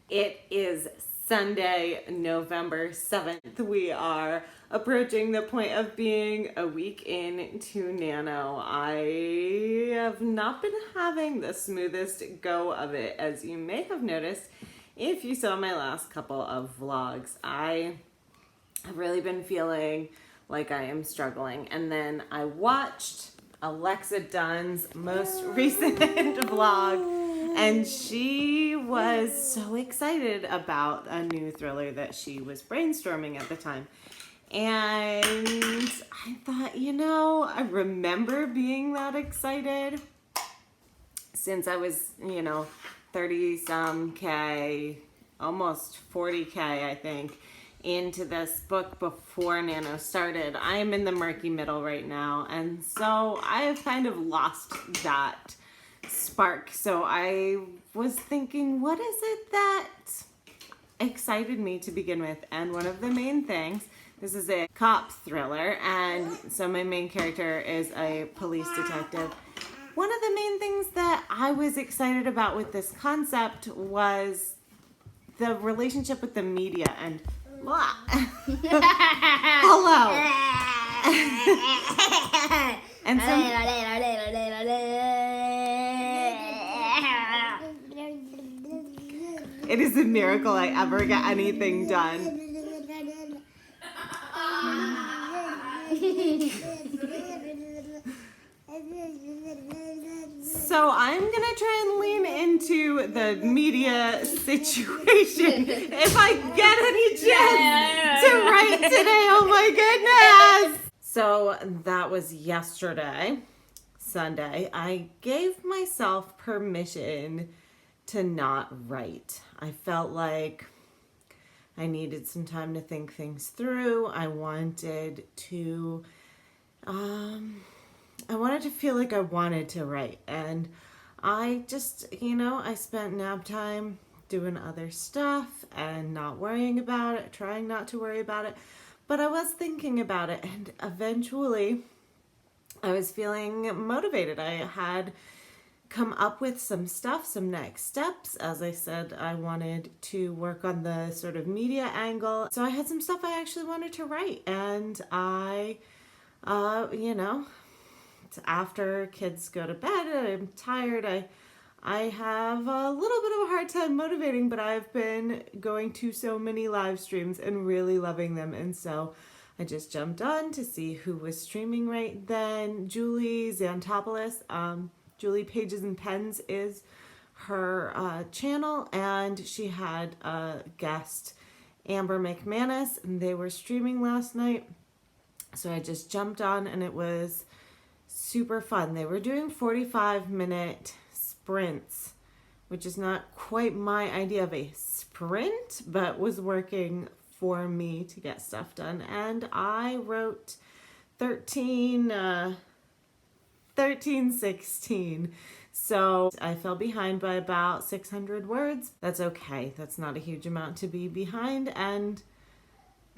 It is Sunday, November 7th. We are approaching the point of being a week into Nano. I have not been having the smoothest go of it, as you may have noticed if you saw my last couple of vlogs. I have really been feeling like I am struggling. And then I watched Alexa Dunn's most recent vlog, and she was so excited about a new thriller that she was brainstorming at the time. And I thought, I remember being that excited since I was, 30-some K, almost 40K, I think, into this book before Nano started. I am in the murky middle right now, and so I have kind of lost that spark. So I was thinking, what is it that excited me to begin with? And one of the main things, this is a cop thriller, and so my main character is a police detective. One of the main things that I was excited about with this concept was the relationship with the media and hello. And so it is a miracle I ever get anything done. So I'm gonna try and lean into the media situation if I get any chance to write today. Oh my goodness! So that was yesterday, Sunday. I gave myself permission to not write. I felt like I needed some time to think things through. I wanted to feel like I wanted to write, and I just, I spent nap time doing other stuff and not worrying about it, trying not to worry about it, but I was thinking about it, and eventually I was feeling motivated. I had come up with some stuff, some next steps. As I said, I wanted to work on the sort of media angle, so I had some stuff I actually wanted to write, and I, after kids go to bed, I'm tired, I have a little bit of a hard time motivating, but I've been going to so many live streams and really loving them, and so I just jumped on to see who was streaming right then. Julie Xantopoulos, Julie Pages and Pens is her channel, and she had a guest, Amber McManus, and they were streaming last night, so I just jumped on, and it was super fun. They were doing 45-minute sprints, which is not quite my idea of a sprint, but was working for me to get stuff done. And I wrote 16. So I fell behind by about 600 words. That's okay. That's not a huge amount to be behind. And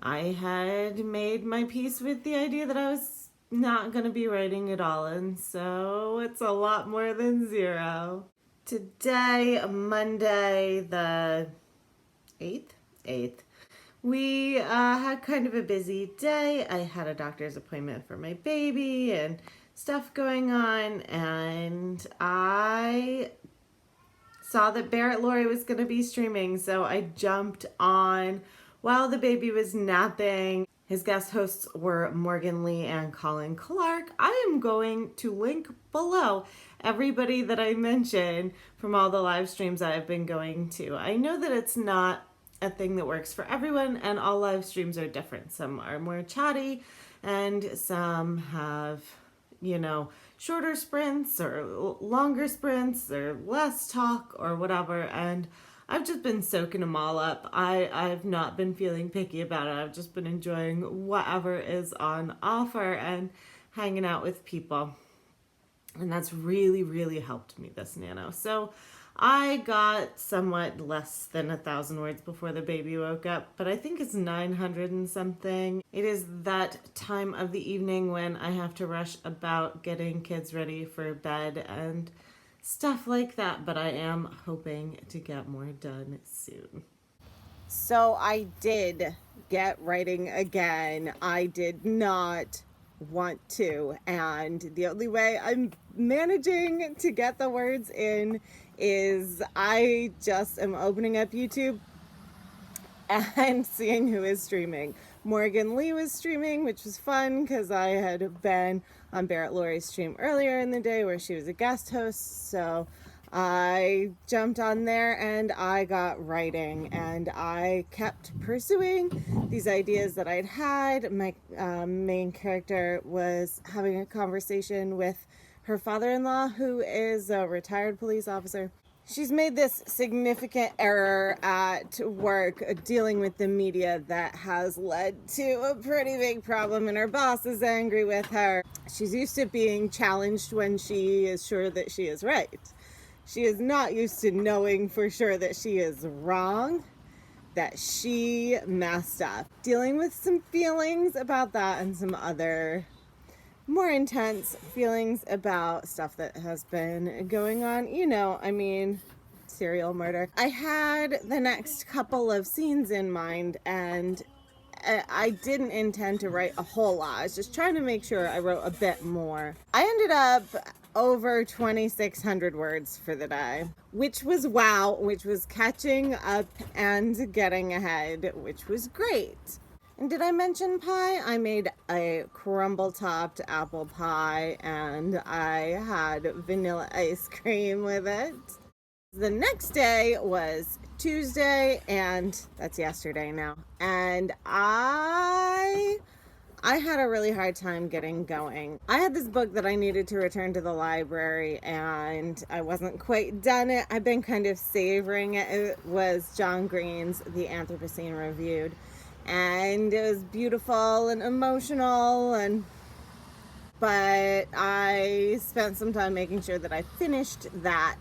I had made my peace with the idea that I was not going to be writing at all, and so it's a lot more than zero. Today, Monday the 8th, we had kind of a busy day. I had a doctor's appointment for my baby and stuff going on, and I saw that Barrett Laurie was going to be streaming, so I jumped on while the baby was napping. His guest hosts were Morgan Lee and Colin Clark. I am going to link below everybody that I mentioned from all the live streams I've been going to. I know that it's not a thing that works for everyone, and all live streams are different. Some are more chatty, and some have, shorter sprints or longer sprints or less talk or whatever, and I've just been soaking them all up. I've not been feeling picky about it. I've just been enjoying whatever is on offer and hanging out with people. And that's really, really helped me this Nano. So I got somewhat less than 1,000 words before the baby woke up, but I think it's 900 and something. It is that time of the evening when I have to rush about getting kids ready for bed, and stuff like that, but I am hoping to get more done soon. So I did get writing again. I did not want to, and the only way I'm managing to get the words in is I just am opening up YouTube and seeing who is streaming. Morgan Lee was streaming, which was fun because I had been on Barrett Laurie's stream earlier in the day where she was a guest host. So I jumped on there and I got writing, and I kept pursuing these ideas that I'd had. My main character was having a conversation with her father-in-law, who is a retired police officer. She's made this significant error at work dealing with the media that has led to a pretty big problem, and her boss is angry with her. She's used to being challenged when she is sure that she is right. She is not used to knowing for sure that she is wrong, that she messed up. Dealing with some feelings about that and some other more intense feelings about stuff that has been going on. You know, I mean, serial murder. I had the next couple of scenes in mind, and I didn't intend to write a whole lot. I was just trying to make sure I wrote a bit more. I ended up over 2,600 words for the day, which was wow, which was catching up and getting ahead, which was great. And did I mention pie? I made a crumble-topped apple pie, and I had vanilla ice cream with it. The next day was Tuesday, and that's yesterday now. And I had a really hard time getting going. I had this book that I needed to return to the library, and I wasn't quite done it. I've been kind of savoring it. It was John Green's The Anthropocene Reviewed. And it was beautiful and emotional, but I spent some time making sure that I finished that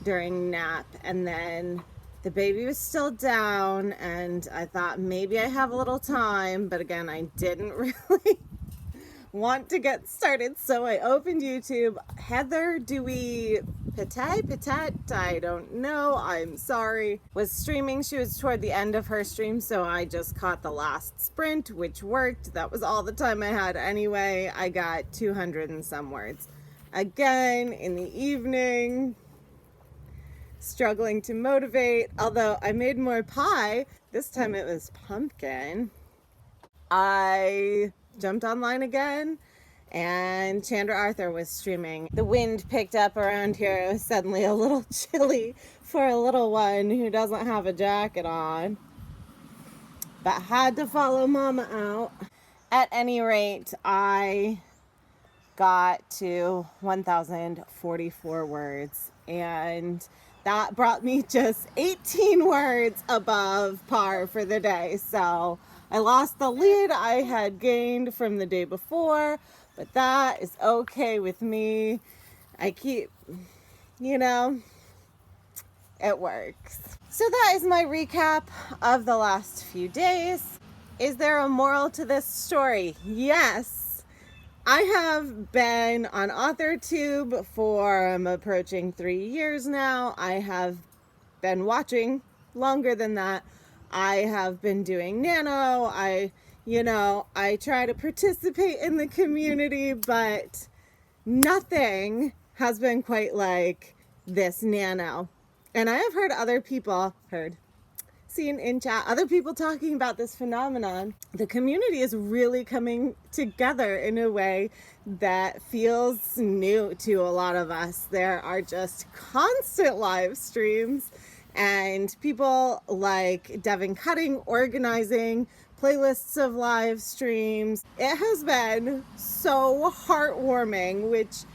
during nap, and then the baby was still down, and I thought maybe I have a little time, but again, I didn't really want to get started, so I opened YouTube. Heather Dewey Patet, I don't know, I'm sorry, was streaming. She was toward the end of her stream, so I just caught the last sprint, which worked. That was all the time I had anyway. I got 200 and some words. Again, in the evening, struggling to motivate, although I made more pie. This time it was pumpkin. I jumped online again, and Chandra Arthur was streaming. The wind picked up around here. It was suddenly a little chilly for a little one who doesn't have a jacket on, but had to follow Mama out. At any rate, I got to 1,044 words, and that brought me just 18 words above par for the day. So I lost the lead I had gained from the day before, but that is okay with me. I keep, you know, it works. So that is my recap of the last few days. Is there a moral to this story? Yes. I have been on AuthorTube for, I'm approaching 3 years now. I have been watching longer than that. I have been doing Nano. I try to participate in the community, but nothing has been quite like this Nano. And I have heard other people, seen in chat, other people talking about this phenomenon. The community is really coming together in a way that feels new to a lot of us. There are just constant live streams, and people like Devin Cutting organizing playlists of live streams. It has been so heartwarming, which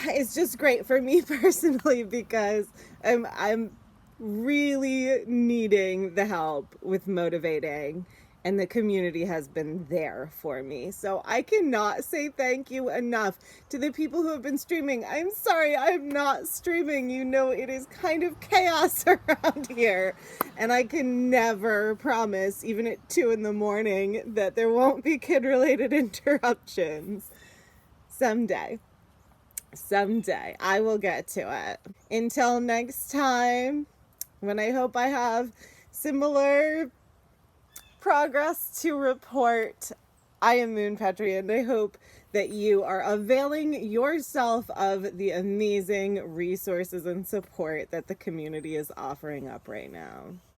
is just great for me personally, because I'm really needing the help with motivating, and the community has been there for me. So I cannot say thank you enough to the people who have been streaming. I'm sorry I'm not streaming. You know, it is kind of chaos around here, and I can never promise, even at 2 in the morning, that there won't be kid-related interruptions someday. Someday I will get to it. Until next time, when I hope I have similar progress to report, I am Moon Petrie, and I hope that you are availing yourself of the amazing resources and support that the community is offering up right now.